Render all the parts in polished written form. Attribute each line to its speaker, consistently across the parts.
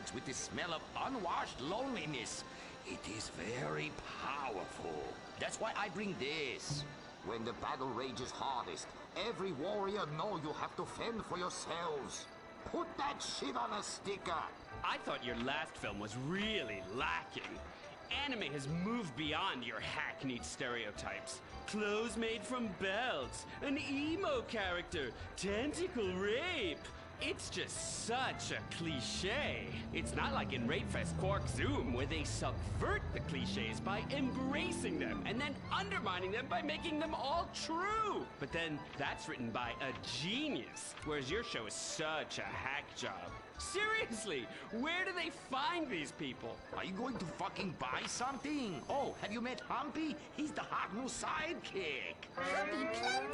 Speaker 1: nights with the smell of unwashed loneliness. It is very powerful. That's why I bring this. When the battle rages hardest, every warrior know you have to fend for yourselves. Put that shit on a sticker.
Speaker 2: I thought your last film was really lacking. Anime has moved beyond your hackneyed stereotypes. Clothes made from belts, an emo character, tentacle rape. It's just such a cliche. It's not like in Raidfest Quark Zoom, where they subvert the cliches by embracing them and then undermining them by making them all true. But then that's written by a genius, whereas your show is such a hack job. Seriously, where do they find these people?
Speaker 1: Are you going to fucking buy something? Oh, have you met Humpy? He's the hot new sidekick.
Speaker 3: Humpy Plum.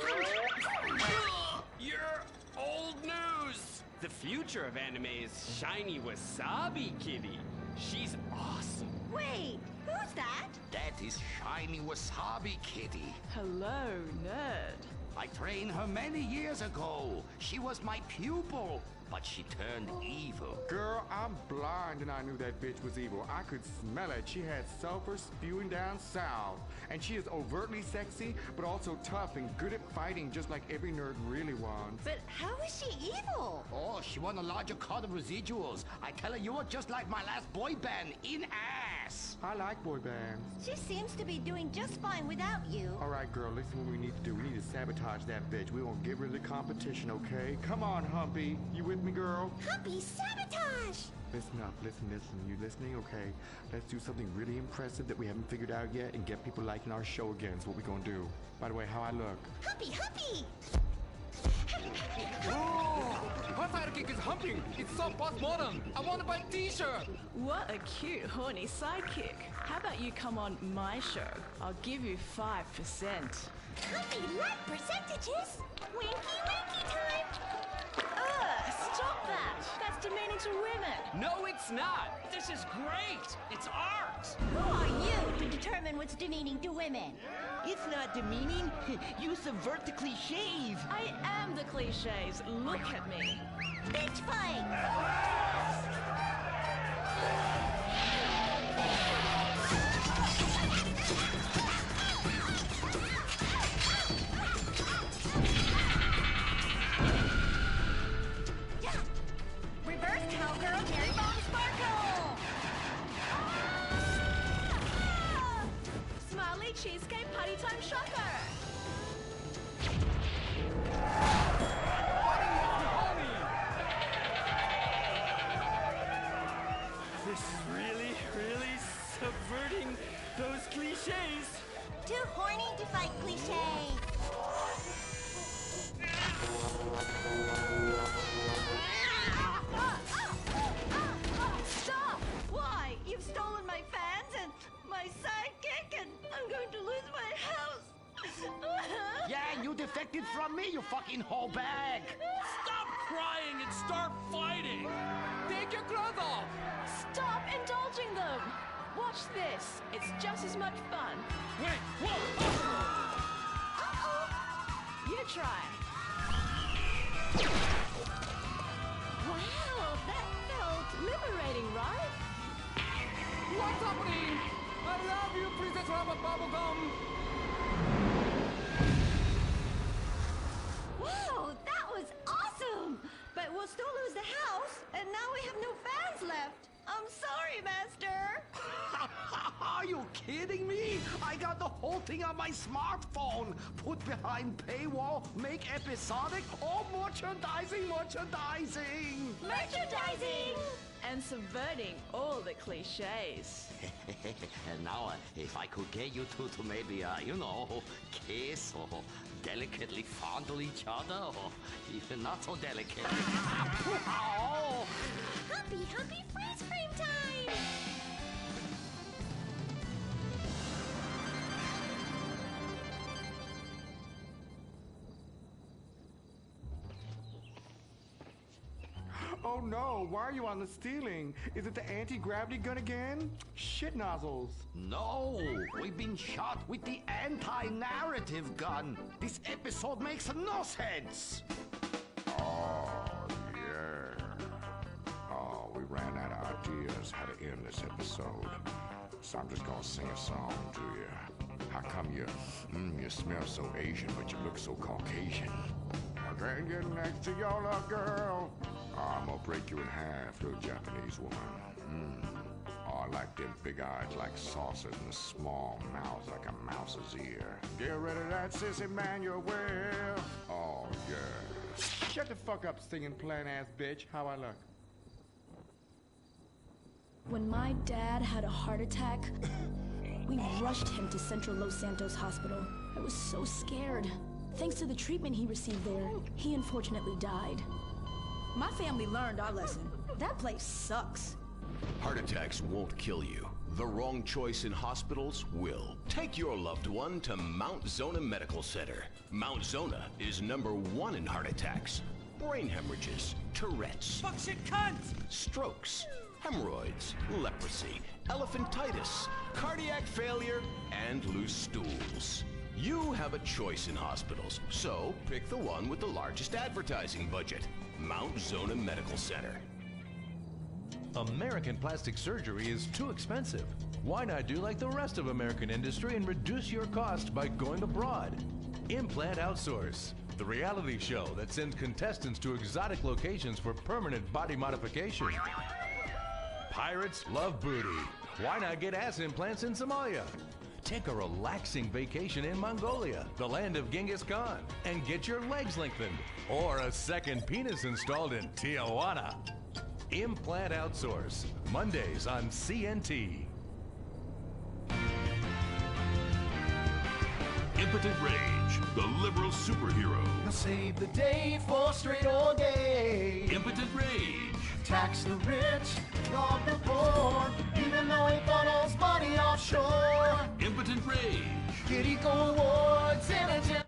Speaker 2: You're old news. The future of anime is Shiny Wasabi Kitty. She's awesome.
Speaker 3: Wait, who's that?
Speaker 1: That is Shiny Wasabi Kitty.
Speaker 4: Hello, nerd.
Speaker 1: I trained her many years ago. She was my pupil, but she turned evil.
Speaker 5: Girl, I'm blind and I knew that bitch was evil. I could smell it. She had sulfur spewing down south. And she is overtly sexy, but also tough and good at fighting, just like every nerd really wants.
Speaker 3: But how is she evil?
Speaker 1: Oh, she won a larger cut of residuals. I tell her you are just like my last boy band, in ass.
Speaker 5: I like boy bands.
Speaker 3: She seems to be doing just fine without you.
Speaker 5: All right, girl, listen what we need to do. We need to sabotage that bitch. We won't give her the competition, okay? Come on, Humpy. You with me, girl?
Speaker 3: Humpy, sabotage!
Speaker 5: Listen up, listen. You listening? Okay. Let's do something really impressive that we haven't figured out yet and get people liking our show again. So what we gonna do? By the way, how I look?
Speaker 3: Humpy, Humpy!
Speaker 6: Her sidekick is humping. It's so postmodern. I want to buy a t-shirt.
Speaker 4: What a cute, horny sidekick. How about you come on my show? I'll give you 5%.
Speaker 3: Humpy, like percentages? Winky, winky time!
Speaker 4: Stop that! That's demeaning to women.
Speaker 2: No, it's not. This is great. It's art.
Speaker 3: Who are you to determine what's demeaning to women?
Speaker 7: It's not demeaning. You subvert the cliches.
Speaker 4: I am the cliches. Look at me.
Speaker 3: Bitch fight! Reverse cowgirl, Jerry Bomb Sparkle!
Speaker 4: Smiley cheesecake party time shopper.
Speaker 2: This is really, really subverting those cliches.
Speaker 3: Too horny to fight cliche.
Speaker 4: Stop! Why? You've stolen my fans and my sidekick, and I'm going to lose my house.
Speaker 1: Yeah, you defected from me, you fucking whole bag.
Speaker 2: Stop crying and start fighting.
Speaker 6: Take your clothes off.
Speaker 4: Stop indulging them. Watch this. It's just as much fun.
Speaker 2: Wait, whoa!
Speaker 4: You try. Wow, that felt liberating, right?
Speaker 6: What's happening? I love you, Princess Rubber Bubblegum.
Speaker 3: Wow, that was awesome! But we'll still lose the house, and now we have no fans left. I'm sorry, Master.
Speaker 1: Are you kidding me? I got the whole thing on my smartphone. Put behind paywall, make episodic, oh, merchandising.
Speaker 3: Merchandising!
Speaker 4: And subverting all the cliches.
Speaker 1: And now, if I could get you two to maybe, kiss or delicately fondle each other, or even not so delicate. Oh.
Speaker 3: Humpy, Humpy, freeze frame time!
Speaker 5: Oh no, why are you on the ceiling? Is it the anti-gravity gun again? Shit nozzles.
Speaker 1: No, we've been shot with the anti-narrative gun. This episode makes no sense.
Speaker 5: Oh, yeah. Oh, we
Speaker 8: ran out of ideas how to end this episode. So I'm just gonna sing a song to you. How come you smell so Asian, but you look so Caucasian? I can't get next to your little girl. I'm gonna break you in half, little Japanese woman. Oh, I like them big eyes like saucers and a small mouth like a mouse's ear. Get rid of that sissy man, you will. Oh, yeah.
Speaker 5: Shut the fuck up, singing plant-ass bitch. How I look?
Speaker 9: When my dad had a heart attack, we rushed him to Central Los Santos Hospital. I was so scared. Thanks to the treatment he received there, he unfortunately died. My family learned our lesson. That place sucks.
Speaker 10: Heart attacks won't kill you. The wrong choice in hospitals will. Take your loved one to Mount Zona Medical Center. Mount Zona is #1 in heart attacks, brain hemorrhages, Tourette's,
Speaker 2: Fuck shit cunt!
Speaker 10: strokes, hemorrhoids, leprosy, elephantitis, cardiac failure, and loose stools. You have a choice in hospitals, so pick the one with the largest advertising budget. Mount Zona Medical Center.
Speaker 11: American plastic surgery is too expensive. Why not do like the rest of American industry and reduce your cost by going abroad? Implant Outsource, the reality show that sends contestants to exotic locations for permanent body modification. Pirates love booty. Why not get ass implants in Somalia? Take a relaxing vacation in Mongolia, the land of Genghis Khan, and get your legs lengthened. Or a second penis installed in Tijuana. Implant Outsource, Mondays on CNT.
Speaker 12: Impotent Rage, the liberal superhero.
Speaker 13: He'll save the day for straight or gay.
Speaker 12: Impotent Rage.
Speaker 13: Tax the rich, rob the poor, even though he funnels money offshore.
Speaker 12: Impotent Rage.
Speaker 13: Get equal awards in a gym.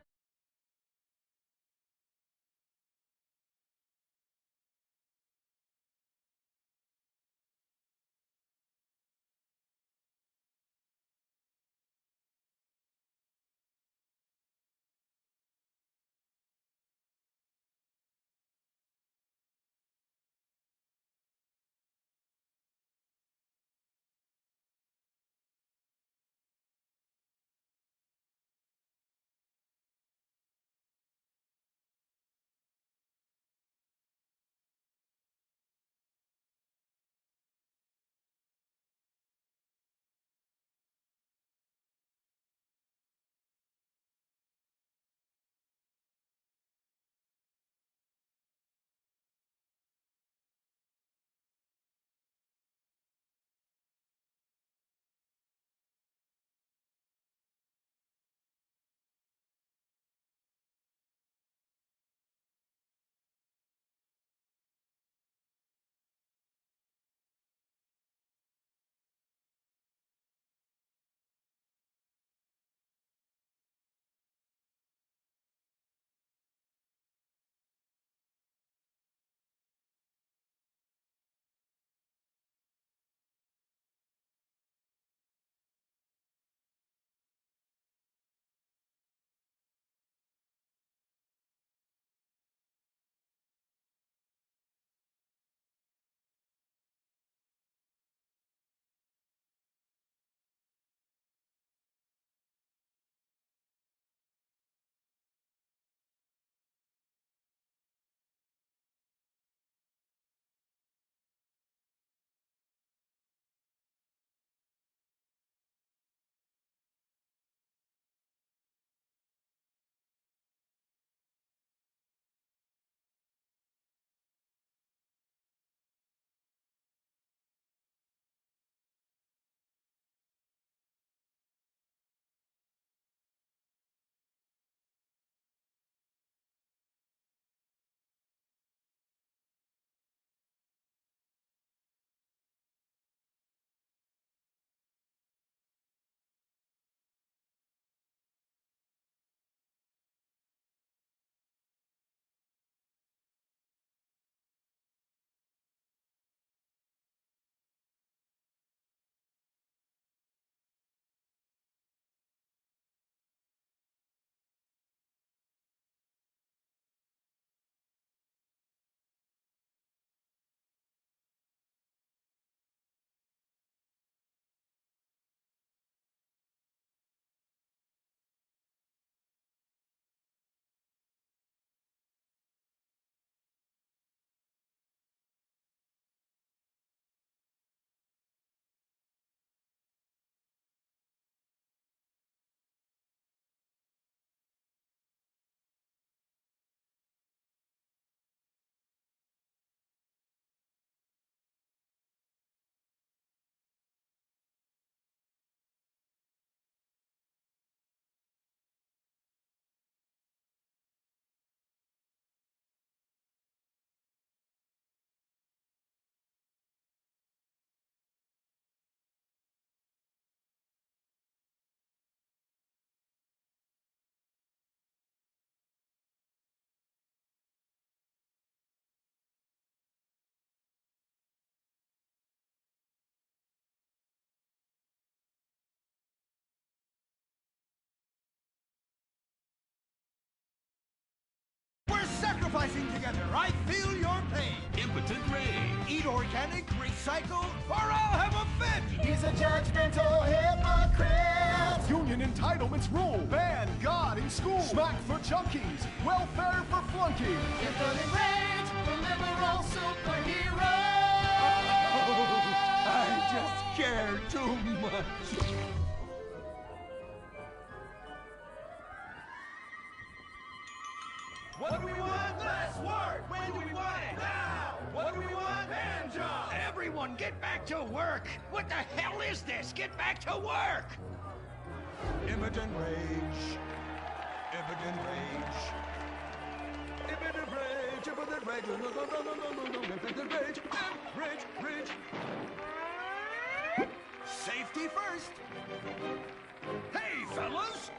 Speaker 14: pay.
Speaker 12: Impotent Rage.
Speaker 14: Eat organic, recycle, or I'll have a fit.
Speaker 13: He's a judgmental hypocrite.
Speaker 15: Union entitlements rule. Ban God in school. Smack for junkies. Welfare for flunkies.
Speaker 13: Impotent Rage, the liberal superhero.
Speaker 14: I just care too much.
Speaker 16: What do we want? Less work. When do we want it? Now. What do we want? Hand job.
Speaker 1: Everyone, get back to work. What the hell is this? Get back to work.
Speaker 14: Impotent Rage. Impotent Rage. Impotent Rage. Impotent Rage. No, no, no, no, no, no, no. Impotent Rage. Rage. Safety first.
Speaker 16: Hey, fellas.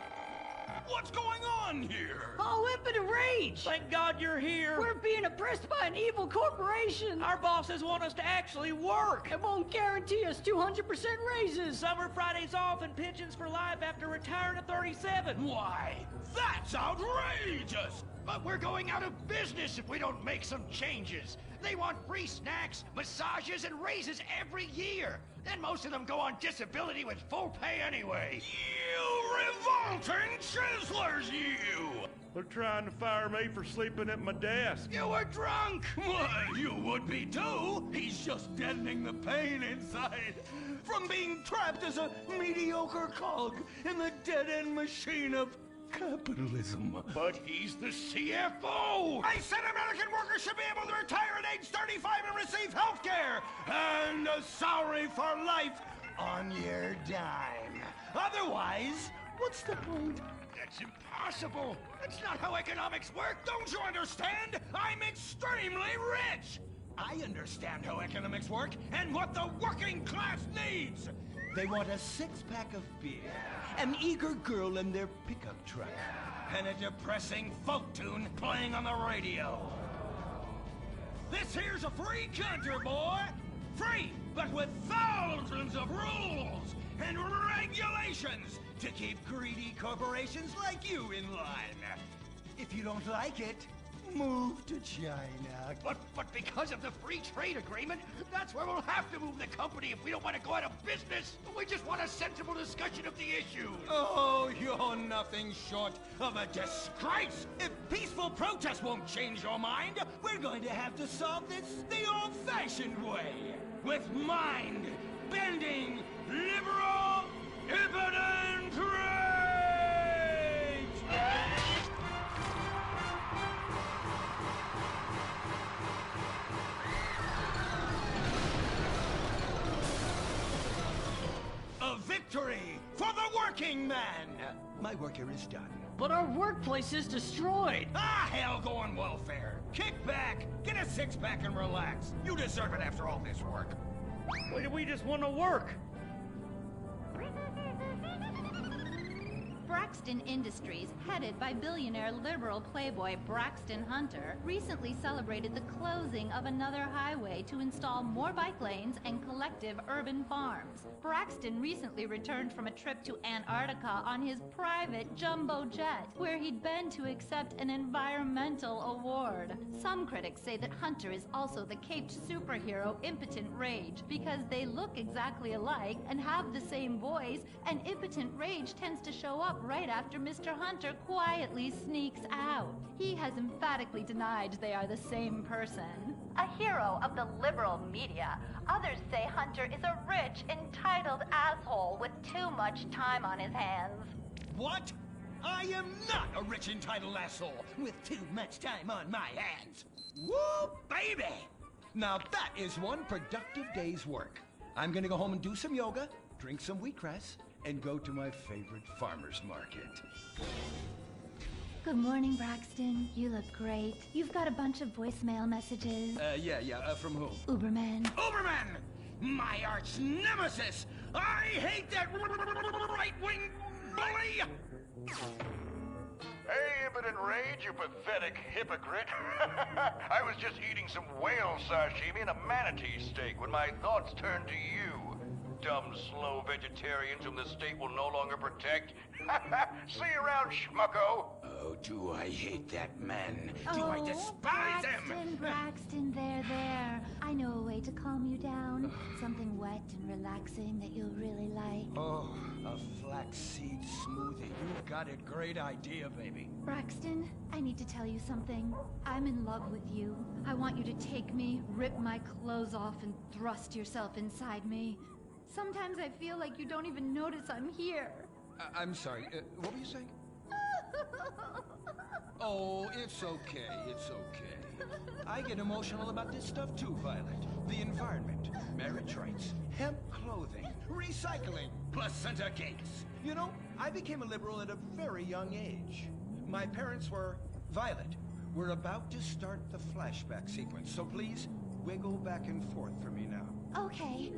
Speaker 16: What's going on here?
Speaker 4: Oh, impotent rage!
Speaker 17: Thank God you're here.
Speaker 4: We're being oppressed by an evil corporation.
Speaker 17: Our bosses want us to actually work.
Speaker 4: It won't guarantee us 200% raises.
Speaker 17: Summer Fridays off and pensions for life after retiring at 37.
Speaker 16: Why, that's outrageous! But we're going out of business if we don't make some changes. They want free snacks, massages, and raises every year. And most of them go on disability with full pay anyway. You revolting chiselers, you!
Speaker 18: They're trying to fire me for sleeping at my desk.
Speaker 16: You were drunk! Why, you would be too! He's just deadening the pain inside from being trapped as a mediocre cog in the dead-end machine of capitalism. But he's the CFO! I said American workers should be able to retire at age 35 and receive health care! And a salary for life on your dime. Otherwise, what's the point? That's impossible! That's not how economics work! Don't you understand? I'm extremely rich! I understand how economics work and what the working class needs! They want a six-pack of beer, an eager girl in their pickup truck, and a depressing folk tune playing on the radio. This here's a free country, boy! Free, but with thousands of rules and regulations to keep greedy corporations like you in line. If you don't like it, move to China. But because of the free trade agreement, that's where we'll have to move the company if we don't want to go out of business. We just want a sensible discussion of the issue. Oh, you're nothing short of a disgrace. If peaceful protest won't change your mind, we're going to have to solve this the old-fashioned way. With mind-bending, liberal, impotent rage! A victory for the working man! My work here is done.
Speaker 4: But our workplace is destroyed.
Speaker 16: Ah, hell, go on welfare. Kick back, get a six-pack and relax. You deserve it after all this work.
Speaker 18: We just want to work.
Speaker 3: Braxton Industries, headed by billionaire liberal playboy Braxton Hunter, recently celebrated the closing of another highway to install more bike lanes and collective urban farms. Braxton recently returned from a trip to Antarctica on his private jumbo jet, where he'd been to accept an environmental award. Some critics say that Hunter is also the caped superhero Impotent Rage, because they look exactly alike and have the same voice, and Impotent Rage tends to show up right after Mr. Hunter quietly sneaks out. He has emphatically denied they are the same person. A hero of the liberal media, others say Hunter is a rich, entitled asshole with too much time on his hands.
Speaker 16: What? I am not a rich, entitled asshole with too much time on my hands. Woo, baby! Now that is one productive day's work. I'm gonna go home and do some yoga, drink some wheatgrass, and go to my favorite farmer's market.
Speaker 3: Good morning, Braxton. You look great. You've got a bunch of voicemail messages.
Speaker 16: From whom?
Speaker 3: Uberman.
Speaker 16: Uberman! My arch nemesis! I hate that right-wing bully!
Speaker 19: Hey, Impotent Rage, you pathetic hypocrite. I was just eating some whale sashimi and a manatee steak when my thoughts turned to you. dumb, slow vegetarians whom the state will no longer protect. See you around, schmucko.
Speaker 1: Oh, do I hate that man. Do I despise him?
Speaker 3: Braxton, there. I know a way to calm you down. Something wet and relaxing that you'll really like.
Speaker 16: Oh, a flaxseed smoothie. You've got a great idea, baby.
Speaker 3: Braxton, I need to tell you something. I'm in love with you. I want you to take me, rip my clothes off, and thrust yourself inside me. Sometimes I feel like you don't even notice I'm here.
Speaker 16: I'm sorry, what were you saying? Oh, it's okay, it's okay. I get emotional about this stuff too, Violet. The environment, marriage rights, hemp clothing, recycling, placenta cakes. You know, I became a liberal at a very young age. My parents were... Violet, we're about to start the flashback sequence, so please, wiggle back and forth for me now.
Speaker 3: Okay.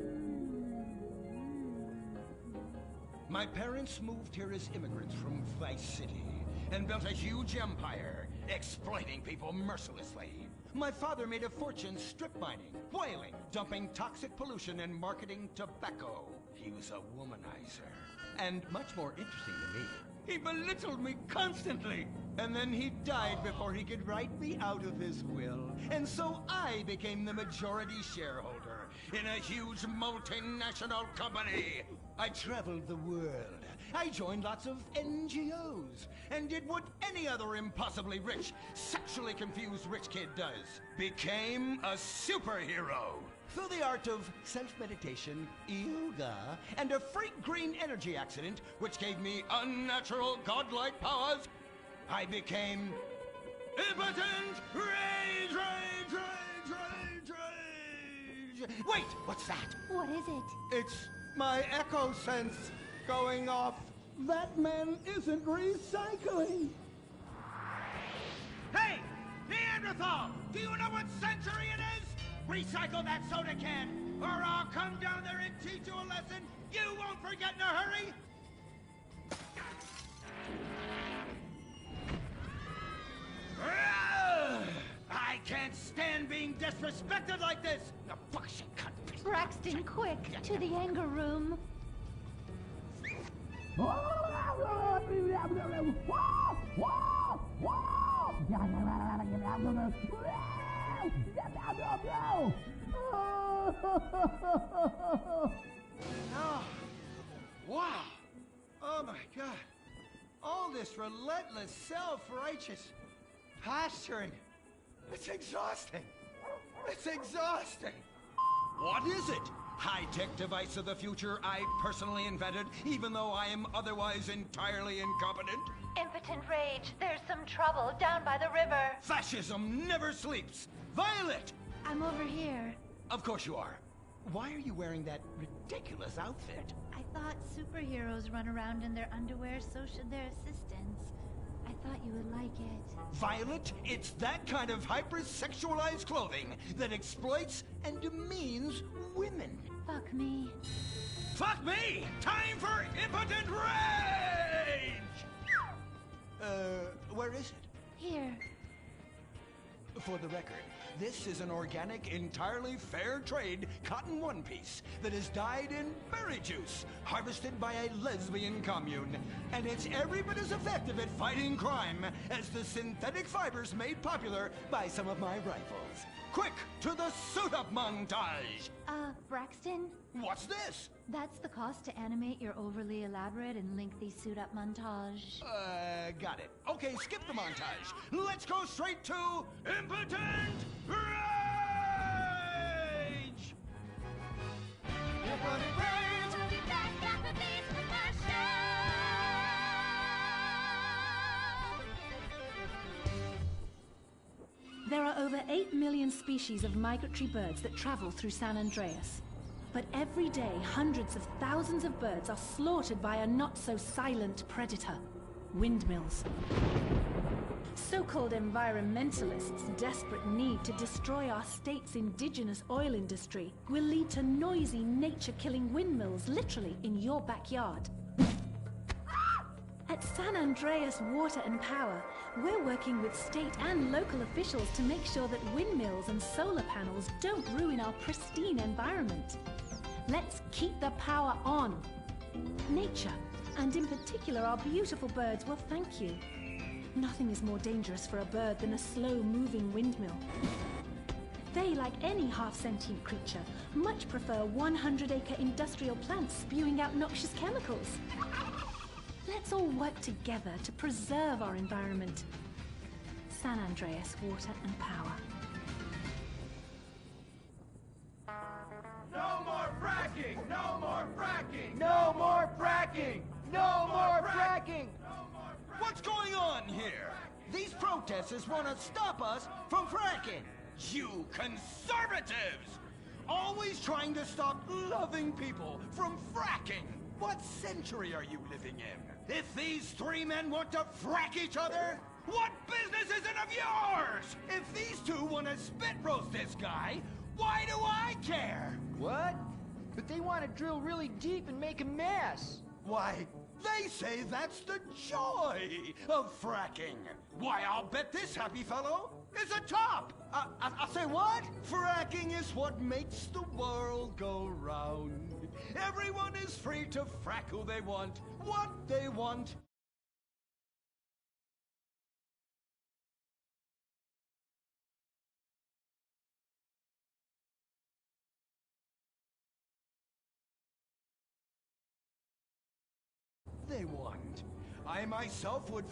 Speaker 16: My parents moved here as immigrants from Vice City and built a huge empire, exploiting people mercilessly. My father made a fortune strip mining, whaling, dumping toxic pollution, and marketing tobacco. He was a womanizer. And much more interesting than me, he belittled me constantly. And then he died before he could write me out of his will. And so I became the majority shareholder in a huge multinational company. I traveled the world. I joined lots of NGOs and did what any other impossibly rich, sexually confused rich kid does. Became a superhero. Through the art of self-meditation, yoga, and a freak green energy accident, which gave me unnatural godlike powers, I became impotent rage. Wait, what's that?
Speaker 3: What is it?
Speaker 16: It's my echo sense going off. That man isn't recycling.
Speaker 20: Hey, Neanderthal! Do you know what century it is? Recycle that soda can, or I'll come down there and teach you a lesson you won't forget in a hurry! I can't stand being disrespected like this! The fuck she cut.
Speaker 3: Braxton, quick! To the anger room!
Speaker 16: Oh, wow! Oh my God! All this relentless, self-righteous posturing. It's exhausting. It's exhausting. What is it? High-tech device of the future I personally invented, even though I am otherwise entirely incompetent?
Speaker 3: Impotent rage. There's some trouble down by the river.
Speaker 16: Fascism never sleeps. Violet!
Speaker 3: I'm over here.
Speaker 16: Of course you are. Why are you wearing that ridiculous outfit?
Speaker 3: I thought superheroes run around in their underwear, so should their assistants. I thought you would like it.
Speaker 16: Violet, it's that kind of hypersexualized clothing that exploits and demeans women.
Speaker 3: Fuck me.
Speaker 20: Fuck me! Time for impotent rage!
Speaker 16: Where is it?
Speaker 3: Here.
Speaker 16: For the record, this is an organic, entirely fair trade cotton one piece that is dyed in berry juice, harvested by a lesbian commune. And it's every bit as effective at fighting crime as the synthetic fibers made popular by some of my rivals. Quick, to the suit-up montage!
Speaker 3: Braxton?
Speaker 16: What's this?
Speaker 3: That's the cost to animate your overly elaborate and lengthy suit-up montage.
Speaker 16: Got it. Okay, skip the montage. Let's go straight to impotent rage! Impotent rage!
Speaker 3: We'll be back after these commercials.
Speaker 9: There are over 8 million species of migratory birds that travel through San Andreas. But every day, hundreds of thousands of birds are slaughtered by a not-so-silent predator, windmills. So-called environmentalists' desperate need to destroy our state's indigenous oil industry will lead to noisy, nature-killing windmills literally in your backyard. At San Andreas Water and Power, we're working with state and local officials to make sure that windmills and solar panels don't ruin our pristine environment.
Speaker 21: Let's keep the power on. Nature, and in particular our beautiful birds, will thank you. Nothing is more dangerous for a bird than a slow-moving windmill. They, like any half-sentient creature, much prefer 100-acre industrial plants spewing out noxious chemicals. Let's all work together to preserve our environment. San Andreas, water and power.
Speaker 20: No more fracking! No more fracking!
Speaker 13: No more fracking! No more fracking!
Speaker 20: What's going on here? These protesters want to stop us from fracking. You conservatives! Always trying to stop loving people from fracking. What century are you living in? If these three men want to frack each other, what business is it of yours? If these two want to spit roast this guy, why do I care?
Speaker 13: What? But they want to drill really deep and make a mess.
Speaker 20: Why, they say that's the joy of fracking. Why, I'll bet this happy fellow is a top. I say what? Fracking is what makes the world go round. Everyone is free to frack who they want, what they want. They want. I myself would